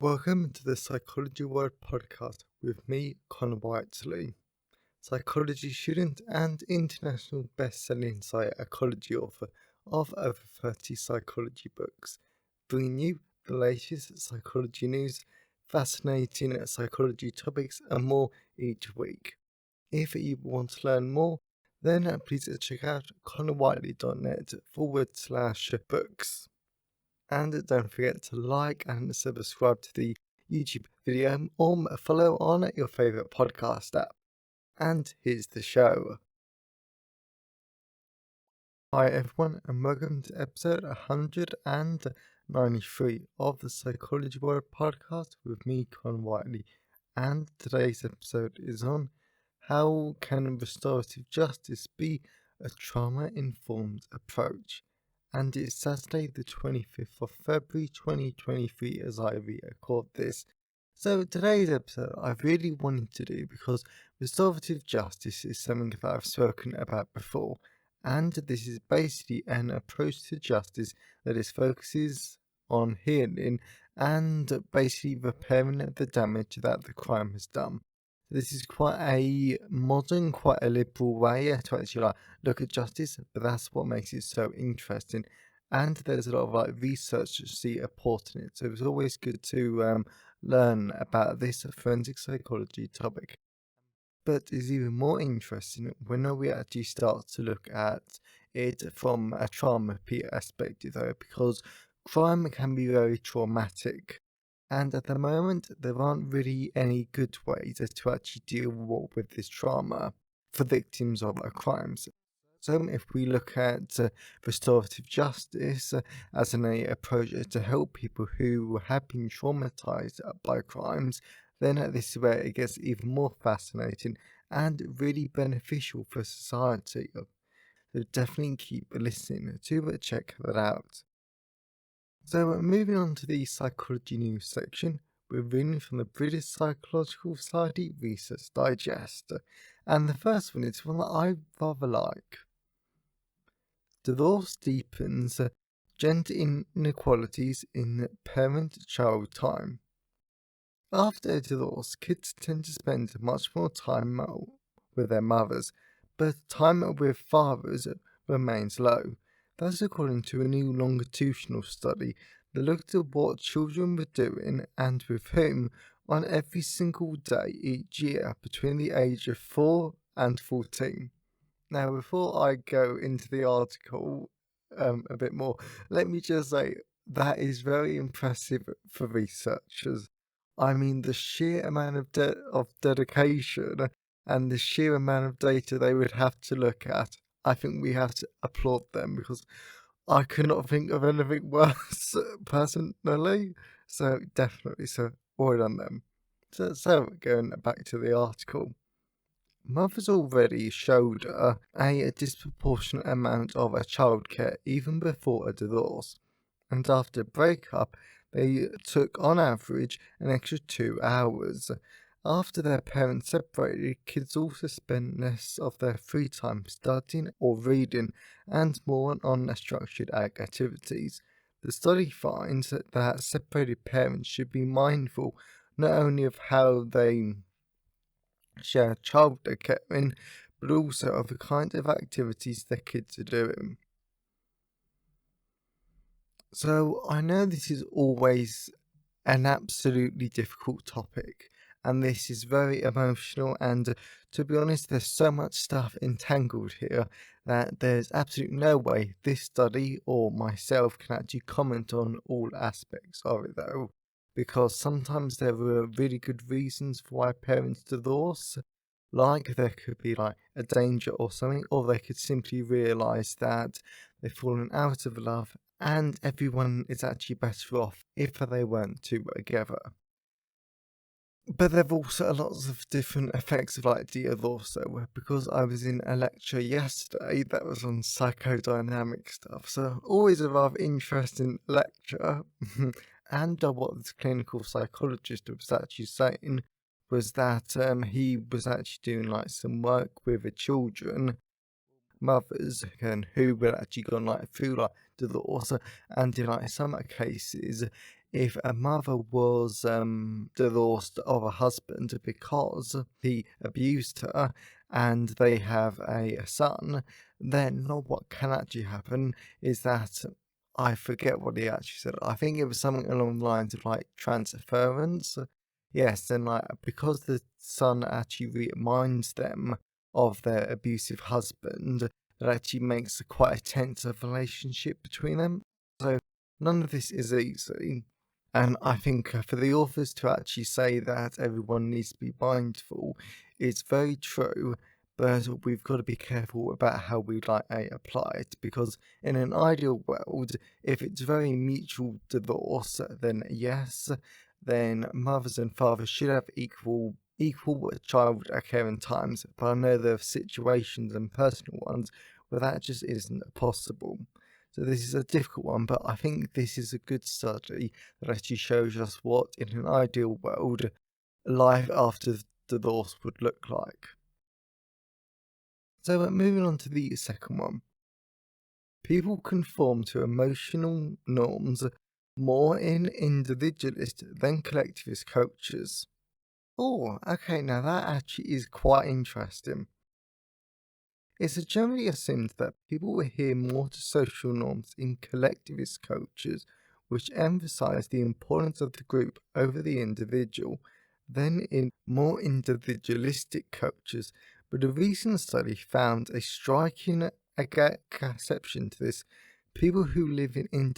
Welcome to the Psychology World podcast with me, Connor Whiteley, psychology student and international best-selling psychology author of over 30 psychology books, bringing you the latest psychology news, fascinating psychology topics and more each week. If you want to learn more, then please check out connorwhiteley.net/books. And don't forget to like and subscribe to the YouTube video or follow on your favourite podcast app. And here's the show. Hi everyone, and welcome to episode 193 of the Psychology World podcast with me, Con Whiteley. And today's episode is on how can restorative justice be a trauma-informed approach? And it's Saturday the 25th of February 2023 as I record this. So today's episode I really wanted to do because restorative justice is something that I've spoken about before, and this is basically an approach to justice that focuses on healing and basically repairing the damage that the crime has done. This is quite a modern, quite a liberal way to actually look at justice, but that's what makes it so interesting. And there's a lot of research to support in it, so it's always good to learn about this forensic psychology topic. But it's even more interesting when we actually start to look at it from a trauma perspective, though, because crime can be very traumatic. And at the moment, there aren't really any good ways to actually deal with this trauma for victims of crimes. So if we look at restorative justice as an approach to help people who have been traumatized by crimes, then this is where it gets even more fascinating and really beneficial for society. So definitely keep listening to check that out. So moving on to the psychology news section, we're reading from the British Psychological Society Research Digest. And the first one is one that I rather like. Divorce deepens gender inequalities in parent-child time. After a divorce, kids tend to spend much more time with their mothers, but time with fathers remains low. That's according to a new longitudinal study that looked at what children were doing and with whom on every single day each year between the age of 4 and 14. Now, before I go into the article a bit more, let me just say that is very impressive for researchers. I mean, the sheer amount of dedication and the sheer amount of data they would have to look at, I think we have to applaud them because I could not think of anything worse personally. So definitely, so well done them. So going back to the article. Mothers already showed a disproportionate amount of childcare even before a divorce, and after a breakup, they took on average an extra 2 hours. After their parents separated, kids also spent less of their free time studying or reading and more on structured activities. The study finds that separated parents should be mindful not only of how they share childcare caring, but also of the kind of activities their kids are doing. So I know this is always an absolutely difficult topic, and this is very emotional, and to be honest, there's so much stuff entangled here that there's absolutely no way this study or myself can actually comment on all aspects of it, though, because sometimes there are really good reasons for why parents divorce. Like there could be a danger or something, or they could simply realise that they've fallen out of love and everyone is actually better off if they weren't together. But there are also lots of different effects of divorce though, because I was in a lecture yesterday that was on psychodynamic stuff, so always a rather interesting lecture. And what this clinical psychologist was actually saying was that he was actually doing some work with the children, mothers, who were actually gone through divorce, and in some cases if a mother was divorced of a husband because he abused her and they have a son, then what can actually happen is that I forget what he actually said. I think it was something along the lines of like transference. Yes, and like because the son actually reminds them of their abusive husband, that actually makes quite a tense relationship between them. So none of this is easy. And I think for the authors to actually say that everyone needs to be mindful, it's very true, but we've got to be careful about how we apply it, because in an ideal world, if it's very mutual divorce, then yes, then mothers and fathers should have equal child care in times. But I know there are situations and personal ones where that just isn't possible. So this is a difficult one, but I think this is a good study that actually shows us what, in an ideal world, life after divorce would look like. So moving on to the second one. People conform to emotional norms more in individualist than collectivist cultures. Oh, okay, now that actually is quite interesting. It's generally assumed that people will adhere more to social norms in collectivist cultures, which emphasize the importance of the group over the individual, than in more individualistic cultures. But a recent study found a striking exception to this. People who live in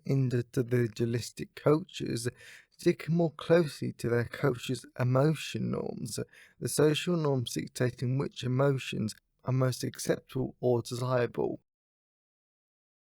individualistic cultures stick more closely to their culture's emotion norms, the social norms dictating which emotions are most acceptable or desirable.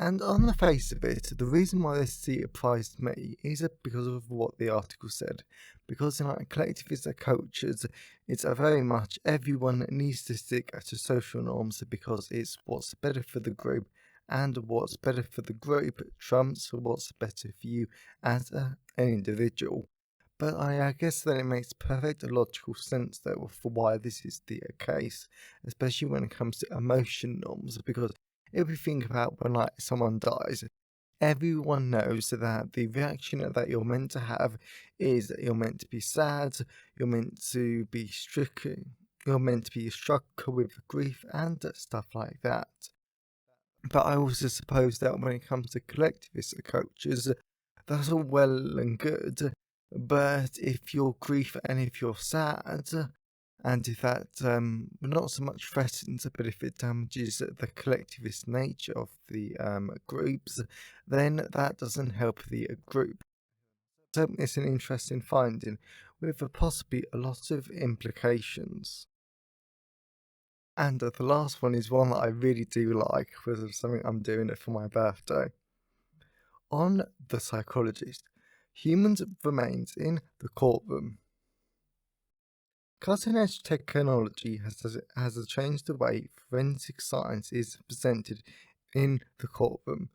And on the face of it, the reason why this seat applies to me is because of what the article said. Because in like collectivist cultures, it's a very much everyone needs to stick to social norms because it's what's better for the group, and what's better for the group trumps what's better for you as an individual. But I guess then it makes perfect logical sense though for why this is the case, especially when it comes to emotion norms, because if we think about when like someone dies, everyone knows that the reaction that you're meant to have is that you're meant to be sad, you're meant to be stricken, you're meant to be struck with grief and stuff like that. But I also suppose that when it comes to collectivist cultures, that's all well and good. But if you're grief and if you're sad, and if that not so much threatens, but if it damages the collectivist nature of the groups, then that doesn't help the group. So it's an interesting finding with possibly a lot of implications. And the last one is one that I really do like because of something I'm doing it for my birthday. On The Psychologist, humans remains in the courtroom. Cutting-edge technology has changed the way forensic science is presented in the courtroom.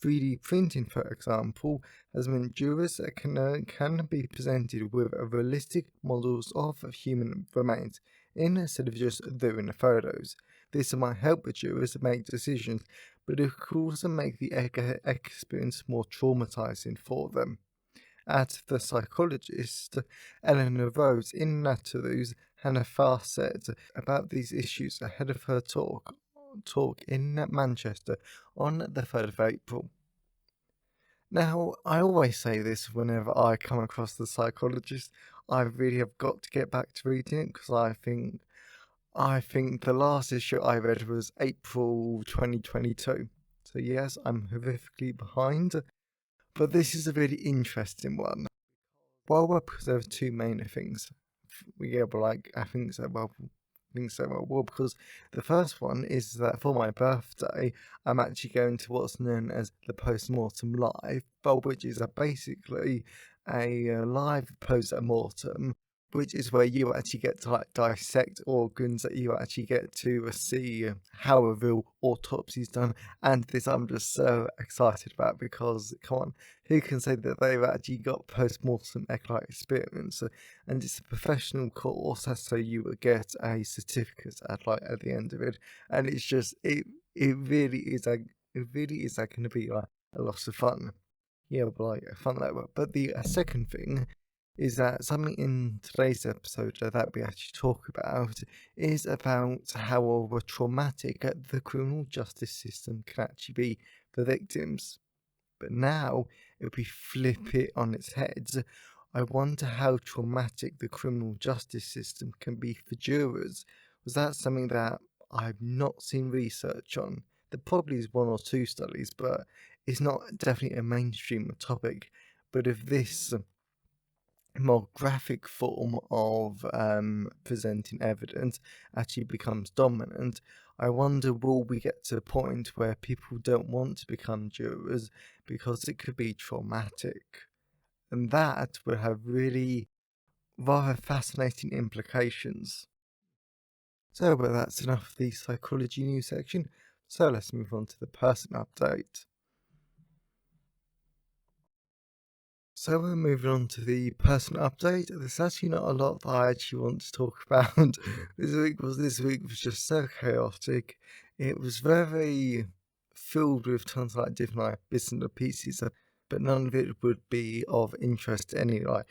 3D printing, for example, has meant jurors can be presented with realistic models of human remains instead of just doing photos. This might help the jurors make decisions, but it could also make the experience more traumatizing for them. At The Psychologist, Eleanor Rose in Naturuz Hannah Farr said about these issues ahead of her talk in Manchester on the 3rd of April. Now, I always say this whenever I come across The Psychologist. I really have got to get back to reading it because I think the last issue I read was April 2022. So yes, I'm horrifically behind. But this is a really interesting one. Well, because there are two main things. Yeah, but like I think so. Well, because the first one is that for my birthday, I'm actually going to what's known as the post-mortem live, but which is basically a live post-mortem, which is where you actually get to like dissect organs, that you actually get to see how a real autopsy is done. And this I'm just so excited about because, come on, who can say that they've actually got post-mortem eclat experience? And it's a professional course, so you will get a certificate at the end of it. And it's just it really is going to be like a lot of fun. Yeah, but I found that work. But the second thing is that something in today's episode that we actually talk about is about how over traumatic the criminal justice system can actually be for victims. But now, if we flip it on its head, I wonder how traumatic the criminal justice system can be for jurors. Was that something that I've not seen research on? There probably is one or two studies, but it's not definitely a mainstream topic. But if this more graphic form of presenting evidence actually becomes dominant, I wonder will we get to a point where people don't want to become jurors because it could be traumatic? And that would have really rather fascinating implications. So, but that's enough of the psychology news section. So let's move on to the person update. So we're moving on to the person update. There's actually not a lot that I actually want to talk about. This week was just so chaotic. It was very filled with tons of different bits and pieces, but none of it would be of interest to any of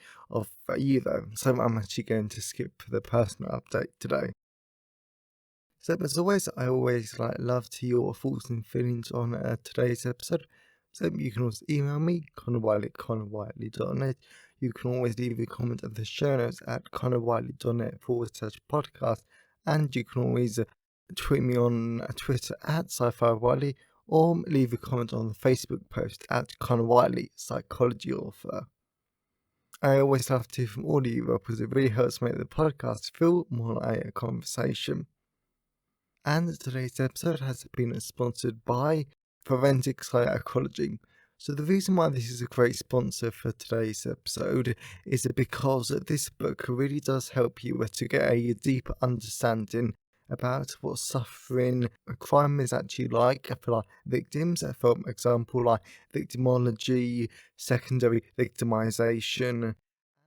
you though. So I'm actually going to skip the personal update today. So as always, I always love to hear your thoughts and feelings on today's episode. So you can always email me, connorwhiteley@connorwhiteley.net. You can always leave a comment at the show notes at connorwhiteley.net/podcast. And you can always tweet me on Twitter at sci-fi or leave a comment on the Facebook post at Connor Whiteley, psychology author. I always love to hear from all of you because it really helps make the podcast feel more like a conversation. And today's episode has been sponsored by forensic psychology. So the reason why this is a great sponsor for today's episode is because this book really does help you to get a deeper understanding about what suffering a crime is actually like for victims. For example, victimology, secondary victimization,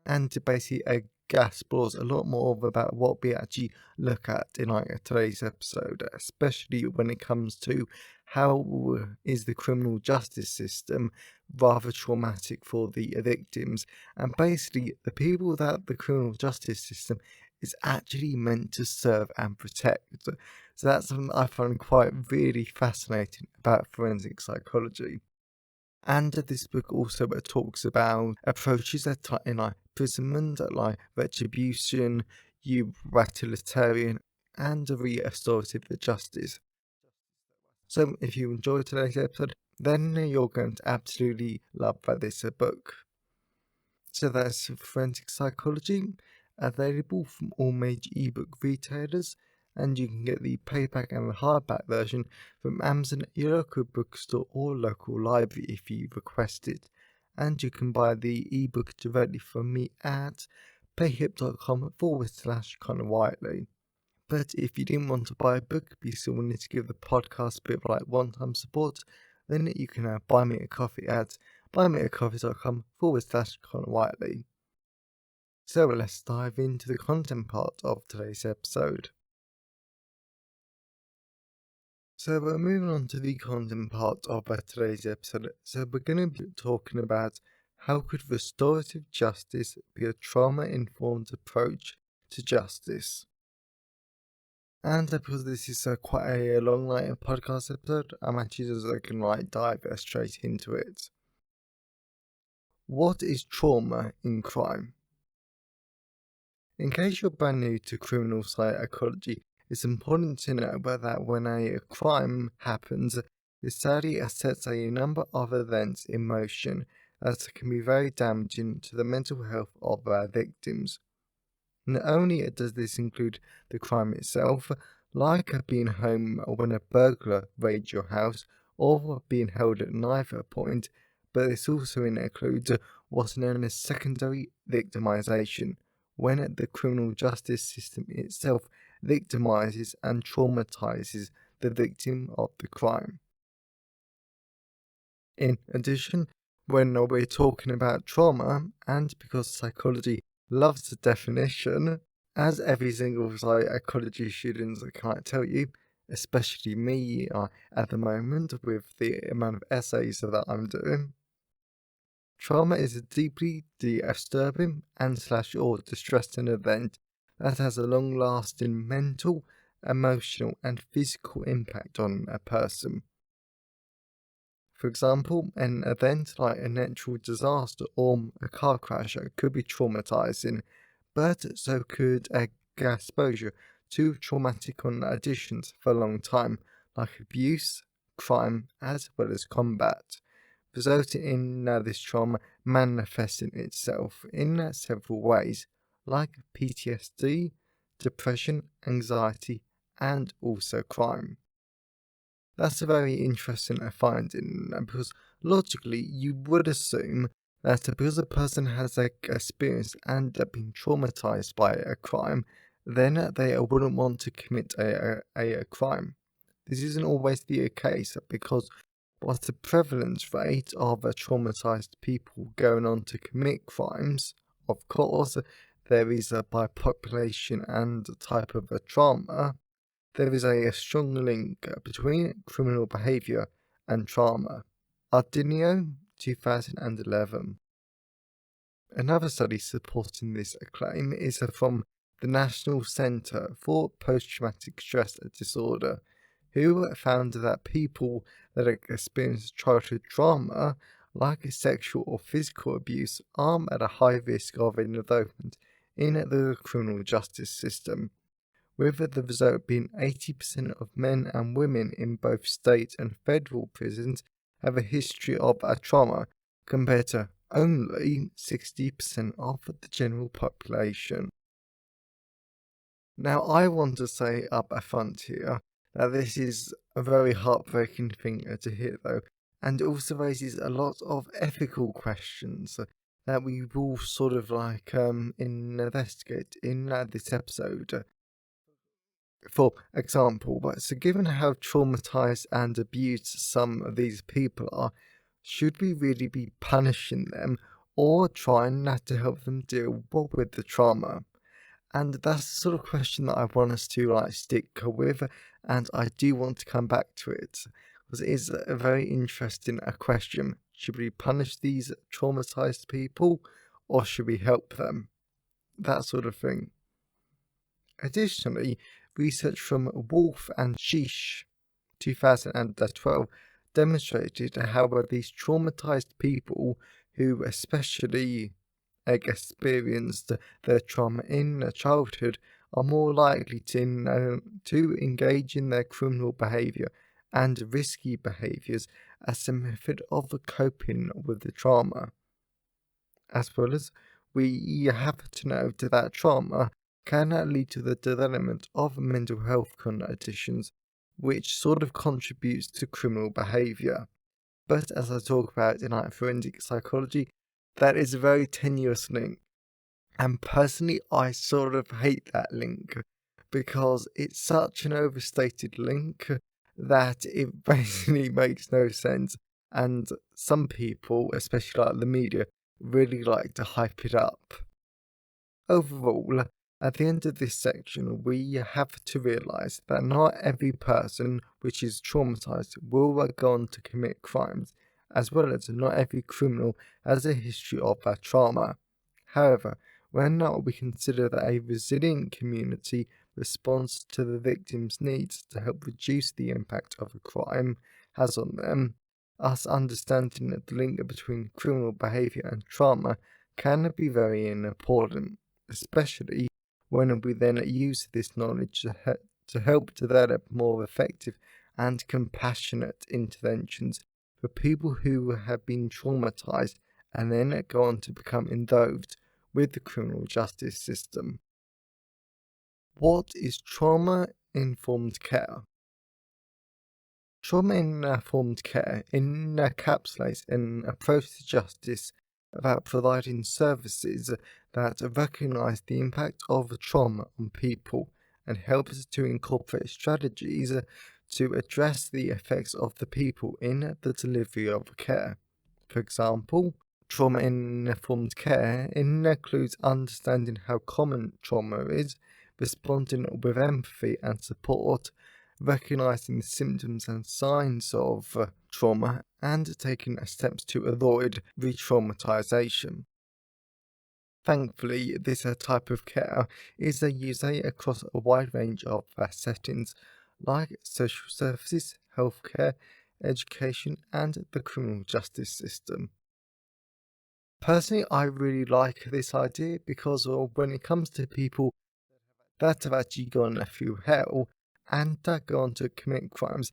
and to basically explores a lot more about what we actually look at in today's episode, especially when it comes to how is the criminal justice system rather traumatic for the victims, and basically the people that the criminal justice system is actually meant to serve and protect. So that's something I find quite really fascinating about forensic psychology. And this book also talks about approaches that in imprisonment, retribution, utilitarian, and restorative justice. So if you enjoyed today's episode, then you're going to absolutely love this book. So that's Forensic Psychology, available from all major ebook retailers, and you can get the paperback and the hardback version from Amazon, your local bookstore or local library if you request it. And you can buy the ebook directly from me at payhip.com/Connor Whiteley. But if you didn't want to buy a book, but you still wanted to give the podcast a bit of one-time support, then you can buy me a coffee at buymeacoffee.com/Connor Whiteley. So let's dive into the content part of today's episode. So we're moving on to the content part of today's episode. So we're going to be talking about how could restorative justice be a trauma-informed approach to justice. And because this is quite a long podcast episode, I'm actually just going to dive straight into it. What is trauma in crime? In case you're brand new to criminal psychology, it's important to know that when a crime happens, it sadly sets a number of events in motion that can be very damaging to the mental health of victims. Not only does this include the crime itself, like being home when a burglar raids your house or being held at knife point, but this also includes what's known as secondary victimization, when the criminal justice system itself victimizes and traumatizes the victim of the crime. In addition, when we're talking about trauma, and because psychology loves the definition, as every single psychology student can tell you, especially me at the moment with the amount of essays that I'm doing, Trauma is a deeply disturbing and/or distressing event that has a long-lasting mental, emotional, and physical impact on a person. For example, an event like a natural disaster or a car crash could be traumatizing, but so could a exposure to traumatic conditions for a long time, like abuse, crime, as well as combat, resulting in this trauma manifesting itself in several ways, like PTSD, depression, anxiety, and also crime. That's a very interesting finding because logically you would assume that because a person has experienced and been traumatized by a crime, then they wouldn't want to commit a crime. This isn't always the case because what's the prevalence rate of traumatized people going on to commit crimes? Of course, there is by population and type of trauma. There is a strong link between criminal behavior and trauma. Ardinio, 2011. Another study supporting this claim is from the National Center for Post-Traumatic Stress Disorder, who found that people that experience childhood trauma, like sexual or physical abuse, are at a high risk of involvement in the criminal justice system, with the result being 80% of men and women in both state and federal prisons have a history of a trauma, compared to only 60% of the general population. Now, I want to say up front here that this is a very heartbreaking thing to hear, though, and also raises a lot of ethical questions that we will sort of investigate in this episode. For example, so given how traumatized and abused some of these people are, should we really be punishing them or trying not to help them deal with the trauma? And that's the sort of question that I want us to stick with, and I do want to come back to it because it is a very interesting question. Should we punish these traumatized people or should we help them? That sort of thing. Additionally, research from Wolf and Sheesh 2012 demonstrated how these traumatized people who especially experienced their trauma in childhood are more likely to engage in their criminal behavior and risky behaviors as a method of coping with the trauma. As well as we have to note that trauma can lead to the development of mental health conditions, which sort of contributes to criminal behavior. But as I talk about in forensic psychology, that is a very tenuous link. And personally, I sort of hate that link because it's such an overstated link that it basically makes no sense. And some people, especially the media, really like to hype it up. Overall, at the end of this section, we have to realize that not every person which is traumatized will go on to commit crimes, as well as not every criminal has a history of that trauma. However, when we consider that a resilient community responds to the victim's needs to help reduce the impact of a crime has on them, us understanding the link between criminal behavior and trauma can be very important, especially when we then use this knowledge to help develop more effective and compassionate interventions for people who have been traumatized and then go on to become involved with the criminal justice system. What is trauma-informed care? Trauma-informed care encapsulates an approach to justice about providing services that recognize the impact of trauma on people and helps to incorporate strategies to address the effects of the people in the delivery of care. For example, trauma-informed care includes understanding how common trauma is, responding with empathy and support, recognizing the symptoms and signs of trauma and taking steps to avoid re-traumatization. Thankfully, this type of care is used across a wide range of settings like social services, healthcare, education, and the criminal justice system. Personally, I really like this idea because when it comes to people that have actually gone through hell and that go on to commit crimes,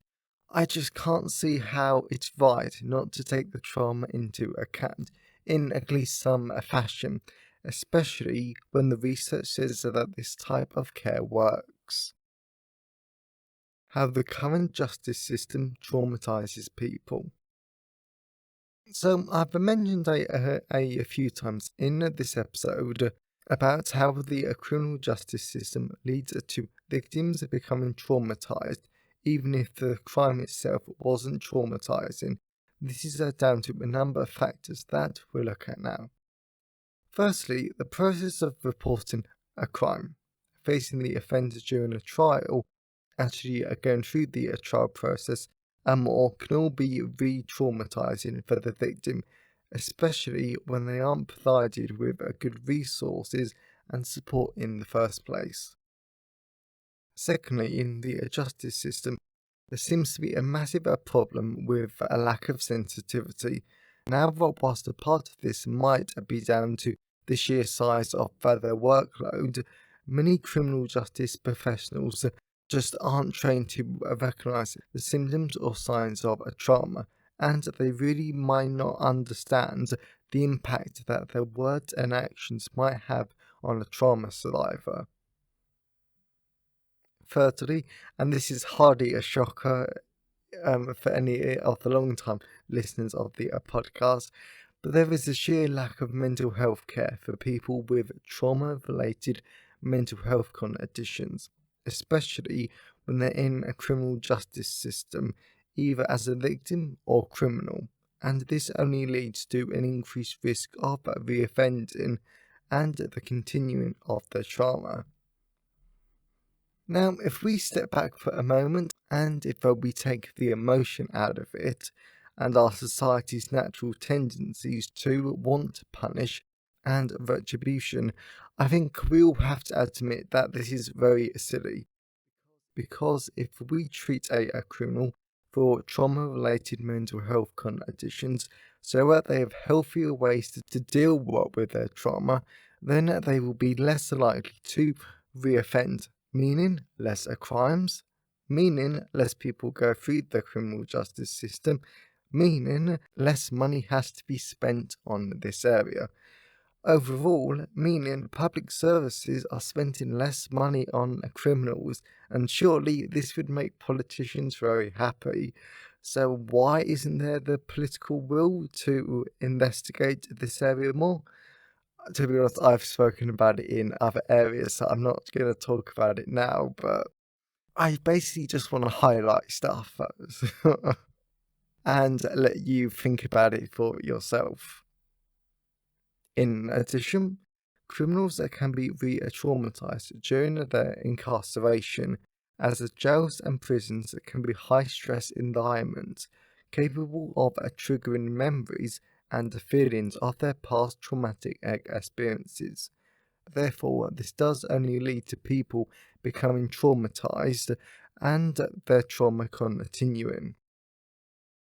I just can't see how it's right not to take the trauma into account in at least some fashion, especially when the research says that this type of care works. How the current justice system traumatizes people. So, I've mentioned a few times in this episode about how the criminal justice system leads to victims becoming traumatized, even if the crime itself wasn't traumatizing. This is down to a number of factors that we'll look at now. Firstly, the process of reporting a crime, facing the offender during a trial, actually going through the trial process, and more can all be re-traumatizing for the victim, especially when they aren't provided with good resources and support in the first place. Secondly, in the justice system, there seems to be a massive problem with a lack of sensitivity. Now, whilst a part of this might be down to the sheer size of their workload, many criminal justice professionals just aren't trained to recognize the symptoms or signs of a trauma, and they really might not understand the impact that their words and actions might have on a trauma survivor. Thirdly, and this is hardly a shocker for any of the long-time listeners of the podcast, but there is a sheer lack of mental health care for people with trauma-related mental health conditions, especially when they're in a criminal justice system, either as a victim or criminal, and this only leads to an increased risk of reoffending and the continuing of their trauma. Now, if we step back for a moment and if we take the emotion out of it and our society's natural tendencies to want to punish and retribution, I think we all have to admit that this is very silly. Because if we treat a criminal for trauma-related mental health conditions so that they have healthier ways to deal with their trauma, then they will be less likely to reoffend, meaning less crimes, meaning less people go through the criminal justice system, meaning less money has to be spent on this area. Overall, meaning public services are spending less money on criminals, and surely this would make politicians very happy. So why isn't there the political will to investigate this area more? To be honest, I've spoken about it in other areas, so I'm not going to talk about it now, but I basically just want to highlight stuff and let you think about it for yourself. In addition, criminals can be re-traumatized during their incarceration, as the jails and prisons can be high-stress environments capable of triggering memories and feelings of their past traumatic experiences. Therefore, this does only lead to people becoming traumatized and their trauma continuing.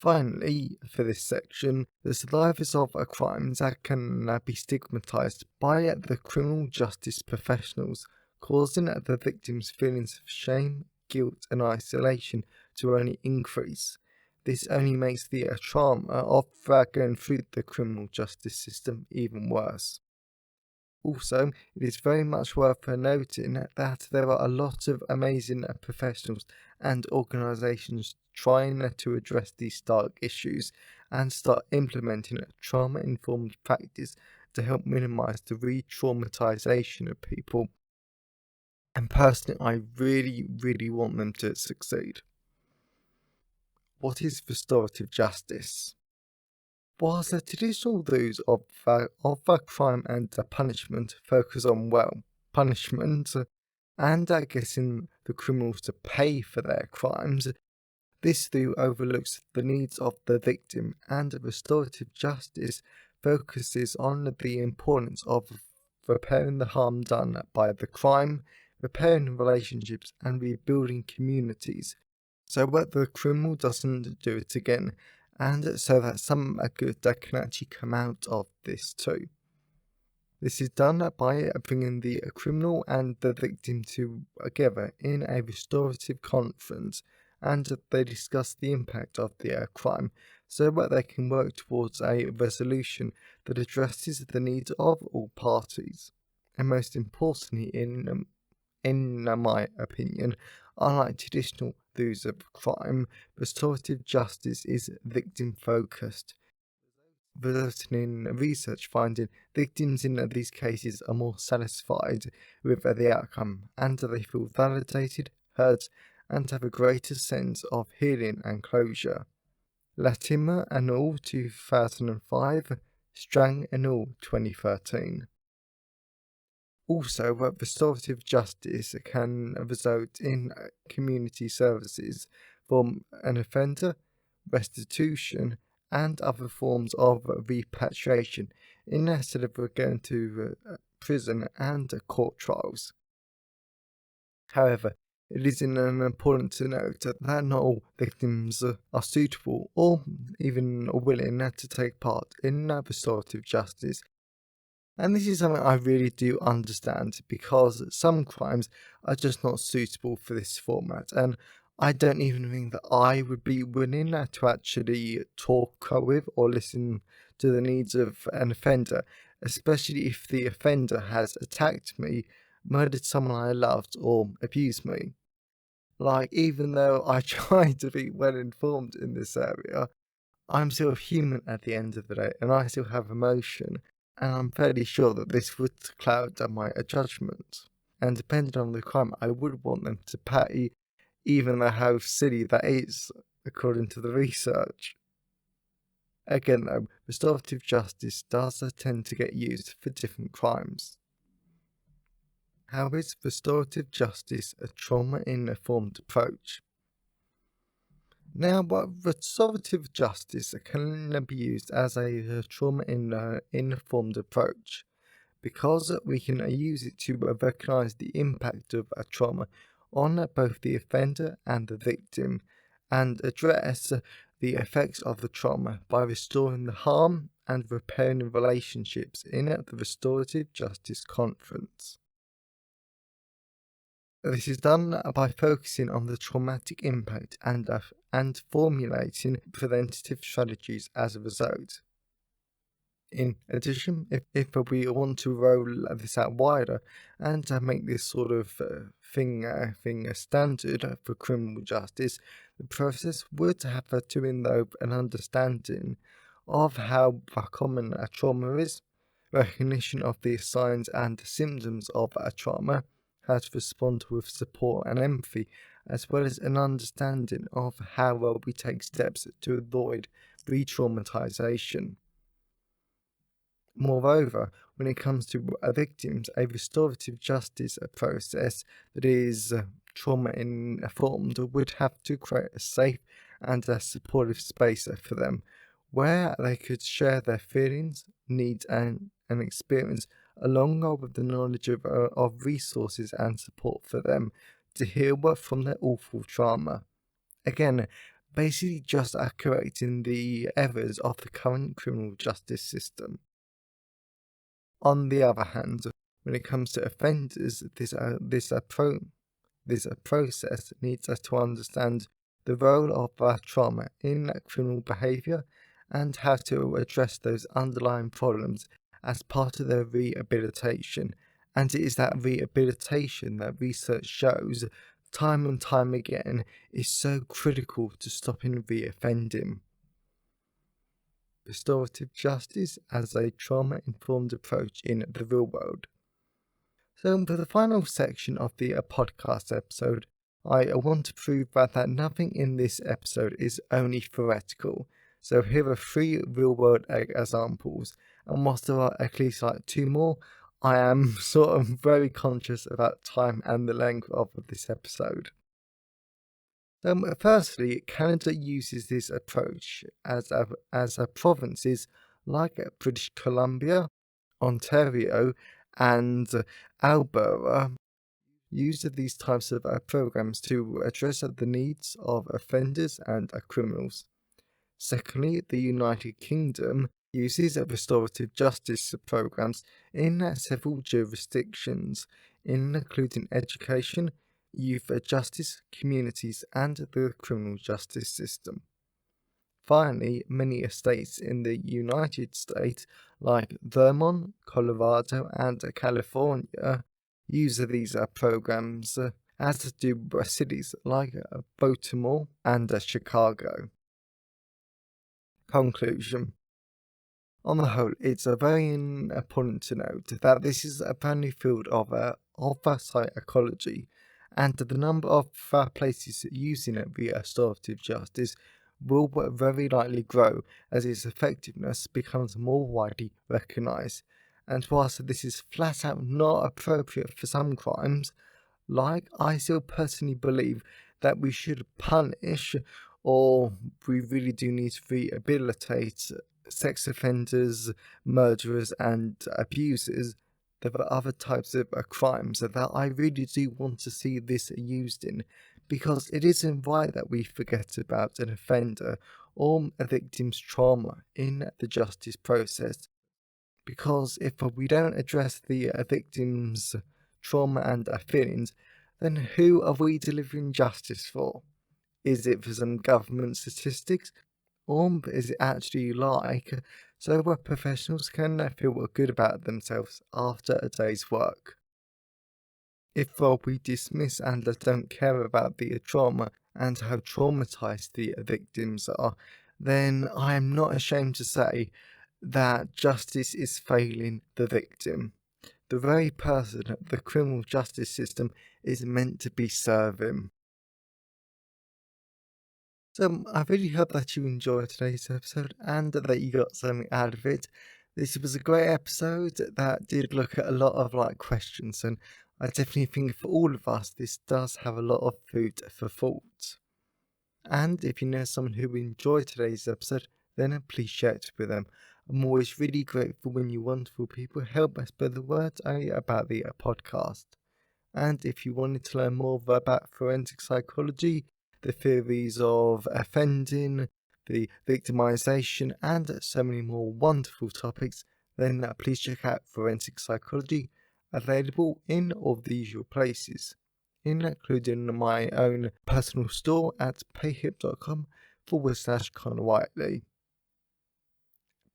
Finally, for this section, the survivors of crimes that can be stigmatized by the criminal justice professionals, causing the victims' feelings of shame, guilt, and isolation to only increase. This only makes the trauma of going through the criminal justice system even worse. Also, it is very much worth noting that there are a lot of amazing professionals and organisations trying to address these dark issues and start implementing a trauma-informed practice to help minimise the re-traumatisation of people. And personally, I really want them to succeed. What is restorative justice? Whilst the traditional rules of crime and punishment focus on, punishment and getting the criminals to pay for their crimes, This view overlooks the needs of the victim, and restorative justice focuses on the importance of repairing the harm done by the crime, repairing relationships, and rebuilding communities, so that the criminal doesn't do it again, and so that some good that can actually come out of this too. This is done by bringing the criminal and the victim together in a restorative conference, and they discuss the impact of the crime so that they can work towards a resolution that addresses the needs of all parties. And most importantly, in my opinion, unlike traditional views of crime, restorative justice is victim focused, resulting in research finding victims in these cases are more satisfied with the outcome, and they feel validated, heard, and have a greater sense of healing and closure. Latimer and al. 2005, Strang and al. 2013. Also, restorative justice can result in community services from an offender, restitution, and other forms of repatriation instead of going to prison and court trials. However, it is important to note that not all victims are suitable or even willing to take part in restorative justice. And this is something I really do understand, because some crimes are just not suitable for this format, and I don't even think that I would be willing to actually talk with or listen to the needs of an offender, especially if the offender has attacked me, murdered someone I loved, or abused me. Like, even though I try to be well informed in this area, I'm still human at the end of the day, and I still have emotion, and I'm fairly sure that this would cloud my judgment. And depending on the crime, I would want them to pay, even though how silly that is, according to the research. Again though, restorative justice does tend to get used for different crimes. How is restorative justice a trauma-informed approach? Now, restorative justice can be used as a trauma-informed approach, because we can use it to recognize the impact of a trauma on both the offender and the victim, and address the effects of the trauma by restoring the harm and repairing relationships in the Restorative Justice Conference. This is done by focusing on the traumatic impact and formulating preventative strategies as a result. In addition, if we want to roll this out wider and make this sort of thing a standard for criminal justice, the process would have to involve an understanding of how common a trauma is, recognition of the signs and symptoms of a trauma, how to respond with support and empathy, as well as an understanding of how well we take steps to avoid re-traumatization. Moreover, when it comes to victims, a restorative justice process that is trauma-informed would have to create a safe and a supportive space for them, where they could share their feelings, needs, and experience, along with the knowledge of resources and support for them to heal from their awful trauma. Again, basically just correcting the errors of the current criminal justice system. On the other hand, when it comes to offenders, this process needs us to understand the role of trauma in criminal behaviour and how to address those underlying problems as part of their rehabilitation. And it is that rehabilitation that research shows time and time again is so critical to stopping reoffending. Restorative justice as a trauma-informed approach in the real world. So for the final section of the podcast episode, I want to prove that nothing in this episode is only theoretical. So here are 3 real-world examples, and whilst there are at least 2 more, I am sort of very conscious about time and the length of this episode. Firstly, Canada uses this approach as provinces like British Columbia, Ontario, and Alberta use these types of programs to address the needs of offenders and criminals. Secondly, the United Kingdom uses restorative justice programs in several jurisdictions, including education, youth justice, communities, and the criminal justice system. Finally, many states in the United States, like Vermont, Colorado, and California, use these programs, as do cities like Baltimore and Chicago. Conclusion. On the whole, it's very important to note that this is a brand new field of psychology, and the number of places using restorative justice will very likely grow as its effectiveness becomes more widely recognised. And whilst this is flat out not appropriate for some crimes, I still personally believe that we should punish, or we really do need to rehabilitate sex offenders, murderers, and abusers. There are other types of crimes that I really do want to see this used in, because it isn't right that we forget about an offender or a victim's trauma in the justice process. Because if we don't address the victim's trauma and feelings, then who are we delivering justice for? Is it for some government statistics, or is it actually so where professionals can feel good about themselves after a day's work? If we dismiss and don't care about the trauma and how traumatized the victims are, then I am not ashamed to say that justice is failing the victim, the very person the criminal justice system is meant to be serving. So I really hope that you enjoyed today's episode and that you got something out of it. This was a great episode that did look at a lot of questions, and I definitely think for all of us this does have a lot of food for thought. And if you know someone who enjoyed today's episode, then please share it with them. I'm always really grateful when you wonderful people help us spread the word about the podcast. And if you wanted to learn more about forensic psychology, the theories of offending, the victimization, and so many more wonderful topics, then please check out Forensic Psychology, available in all of the usual places, including my own personal store at payhip.com/Connor Whiteley.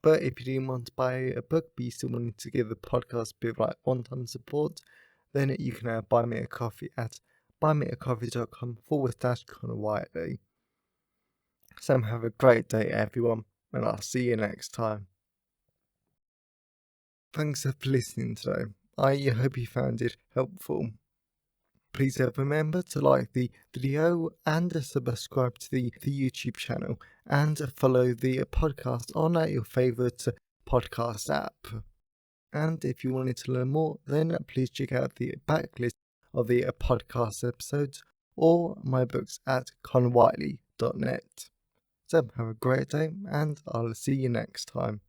But if you didn't want to buy a book, but you still wanted to give the podcast a bit of one-time support, then you can buy me a coffee at buymeacoffee.com/Connor Whiteley. So have a great day, everyone, and I'll see you next time. Thanks for listening today. I hope you found it helpful. Please remember to like the video and subscribe to the YouTube channel and follow the podcast on your favourite podcast app. And if you wanted to learn more, then please check out the backlist of the podcast episodes or my books at conwhiteley.net. So have a great day, and I'll see you next time.